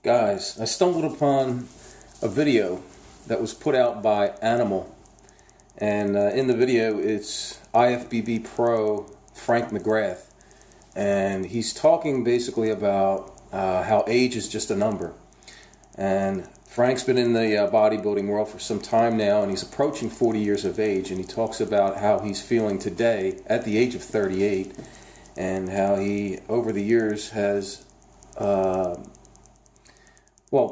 Guys, I stumbled upon a video that was put out by Animal, and in the video it's IFBB Pro Frank McGrath, and he's talking basically about how age is just a number. And Frank's been in the bodybuilding world for some time now, and he's approaching 40 years of age, and he talks about how he's feeling today at the age of 38, and how he, over the years, has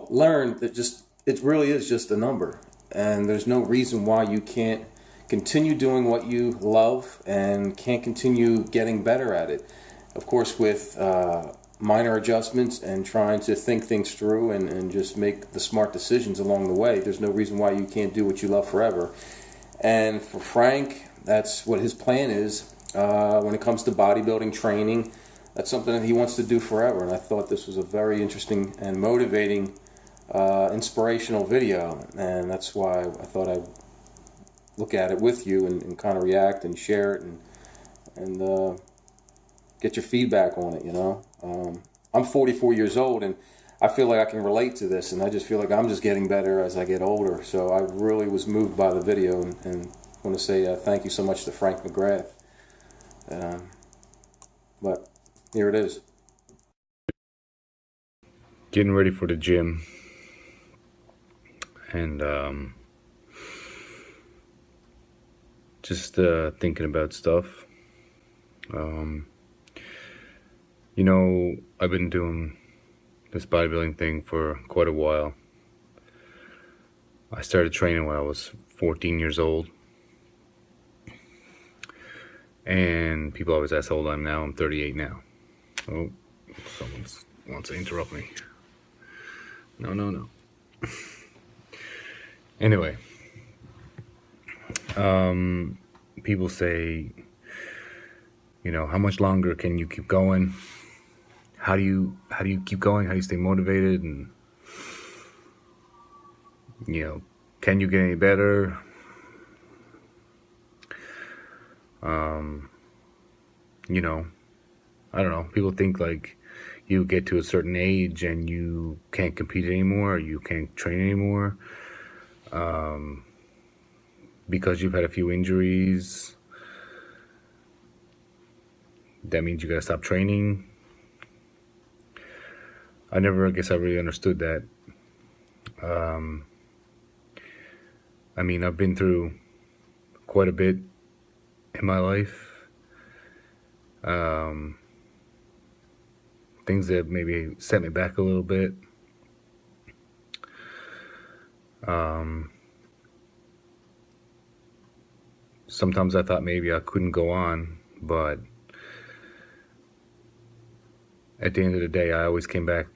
learned that it really is just a number, and there's no reason why you can't continue doing what you love and can't continue getting better at it. Of course, with minor adjustments and trying to think things through and just make the smart decisions along the way, there's no reason why you can't do what you love forever. And for Frank, that's what his plan is when it comes to bodybuilding training. That's something that he wants to do forever, and I thought this was a very interesting and motivating, inspirational video, and that's why I thought I'd look at it with you and kind of react and share it and get your feedback on it, you know. I'm 44 years old, and I feel like I can relate to this, and I just feel like I'm just getting better as I get older, so I really was moved by the video and want to say thank you so much to Frank McGrath. But here it is. Getting ready for the gym, and just thinking about stuff. You know, I've been doing this bodybuilding thing for quite a while. I started training when I was 14 years old. And people always ask how old I am now. I'm 38 now. Oh, someone wants to interrupt me. No. Anyway, people say, you know, how much longer can you keep going? How do you keep going? How do you stay motivated? And, you know, can you get any better? You know, I don't know. People think like you get to a certain age and you can't compete anymore, or you can't train anymore, because you've had a few injuries. That means you gotta stop training. I really understood that. I mean, I've been through quite a bit in my life. Things that maybe set me back a little bit. Sometimes I thought maybe I couldn't go on, but at the end of the day, I always came back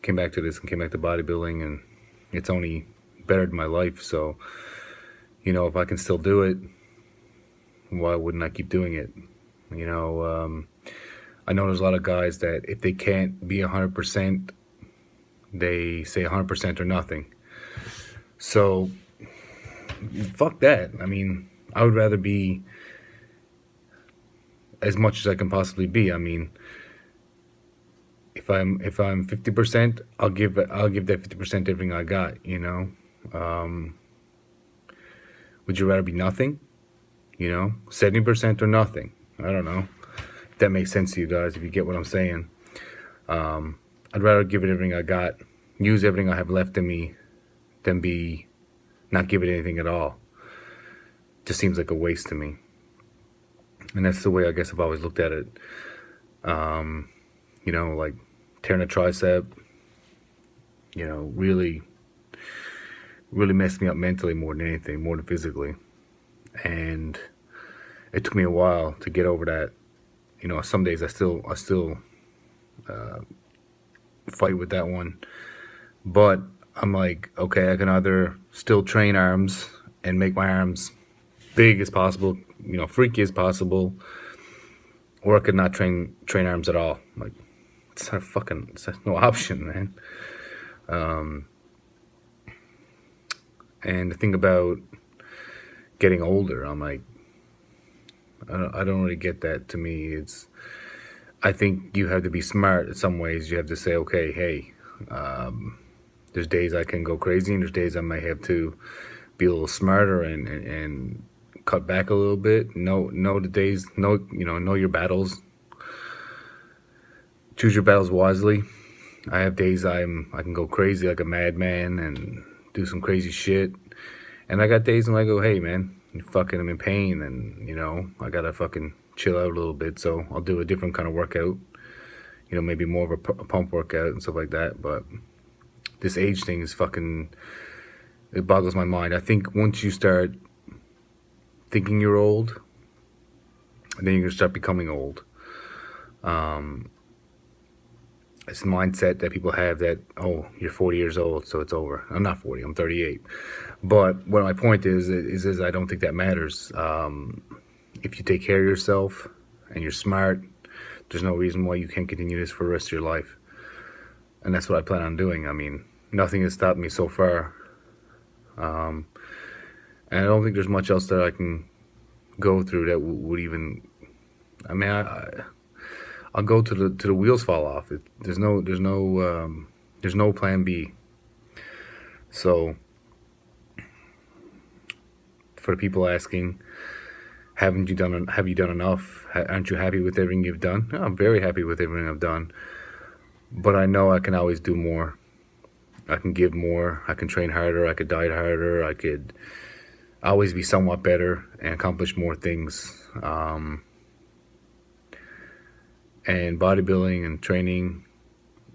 to this and came back to bodybuilding, and it's only bettered my life. So, you know, if I can still do it, why wouldn't I keep doing it? You know, I know there's a lot of guys that if they can't be 100%, they say 100% or nothing. So, fuck that. I mean, I would rather be as much as I can possibly be. I mean, if I'm 50%, I'll give that 50% everything I got, you know. Would you rather be nothing? You know, 70% or nothing? I don't know if that makes sense to you guys, if you get what I'm saying. I'd rather give it everything I got, use everything I have left in me, than not give it anything at all. Just seems like a waste to me. And that's the way I guess I've always looked at it. You know, like tearing a tricep, you know, really messed me up mentally more than anything, more than physically. And it took me a while to get over that. You know, some days I still fight with that one. But I'm like, okay, I can either still train arms and make my arms big as possible, you know, freaky as possible, or I could not train arms at all. Like, it's no option, man. And the thing about getting older, I'm like, I don't really get that. To me, I think you have to be smart in some ways. You have to say, okay, hey, There's days I can go crazy, and there's days I might have to be a little smarter and cut back a little bit. Know the days. Know your battles. Choose your battles wisely. I have days I can go crazy like a madman and do some crazy shit, and I got days when I go, hey man, I'm in pain, and I gotta fucking chill out a little bit. So I'll do a different kind of workout. Maybe more of a pump workout and stuff like that. But this age thing is fucking, it boggles my mind. I think once you start thinking you're old, then you're gonna start becoming old. It's a mindset that people have that, oh, you're 40 years old, so it's over. I'm not 40, I'm 38. But what my point is I don't think that matters. If you take care of yourself and you're smart, there's no reason why you can't continue this for the rest of your life. And that's what I plan on doing. I mean, nothing has stopped me so far. And I don't think there's much else that I can go through that would even, I mean, I'll go to the wheels fall off. There's no plan B. So for the people asking, have you done enough? Aren't you happy with everything you've done? No, I'm very happy with everything I've done, but I know I can always do more. I can give more. I can train harder. I could diet harder. I could always be somewhat better and accomplish more things. And bodybuilding and training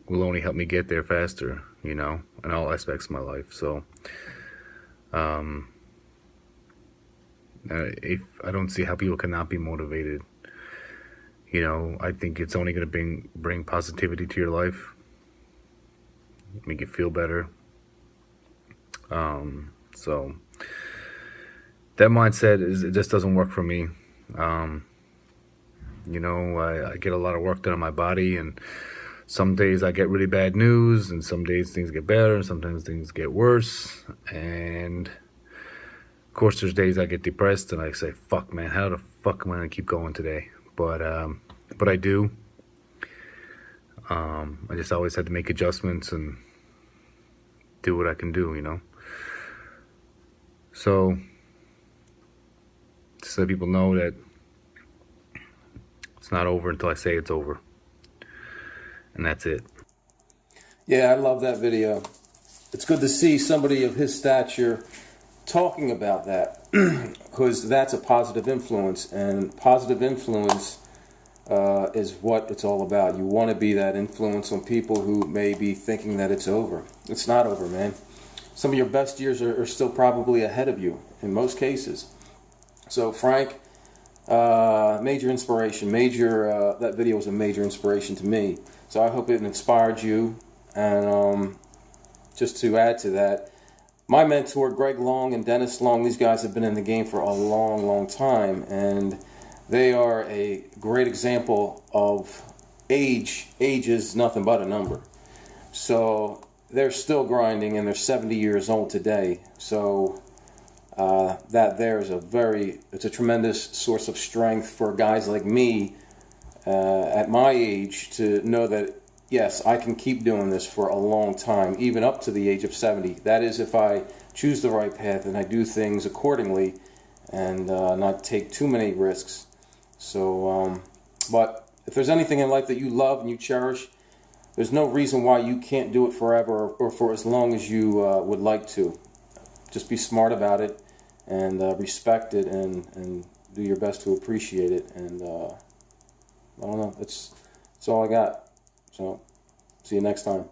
will only help me get there faster, in all aspects of my life. So, if I don't see how people cannot be motivated. I think it's only going to bring positivity to your life, make you feel better. So that mindset it just doesn't work for me. I get a lot of work done on my body, and some days I get really bad news, and some days things get better, and sometimes things get worse. And of course, there's days I get depressed, and I say, "Fuck, man, how the fuck am I gonna keep going today?" But I do. I just always had to make adjustments and do what I can do, So, just so people know that it's not over until I say it's over. And that's it. Yeah, I love that video. It's good to see somebody of his stature talking about that, because that's a positive influence, and positive influence is what it's all about. You want to be that influence on people who may be thinking that it's over. It's not over, man. Some of your best years are still probably ahead of you in most cases. So Frank, major inspiration. That video was a major inspiration to me. So I hope it inspired you. And just to add to that, my mentor, Greg Long and Dennis Long, these guys have been in the game for a long, long time, and they are a great example of age. Age is nothing but a number. So they're still grinding, and they're 70 years old today. So that there is it's a tremendous source of strength for guys like me at my age to know that, yes, I can keep doing this for a long time, even up to the age of 70. That is if I choose the right path and I do things accordingly and not take too many risks. So, but if there's anything in life that you love and you cherish, there's no reason why you can't do it forever or for as long as you would like to. Just be smart about it and respect it and do your best to appreciate it. And I don't know, that's all I got. So, see you next time.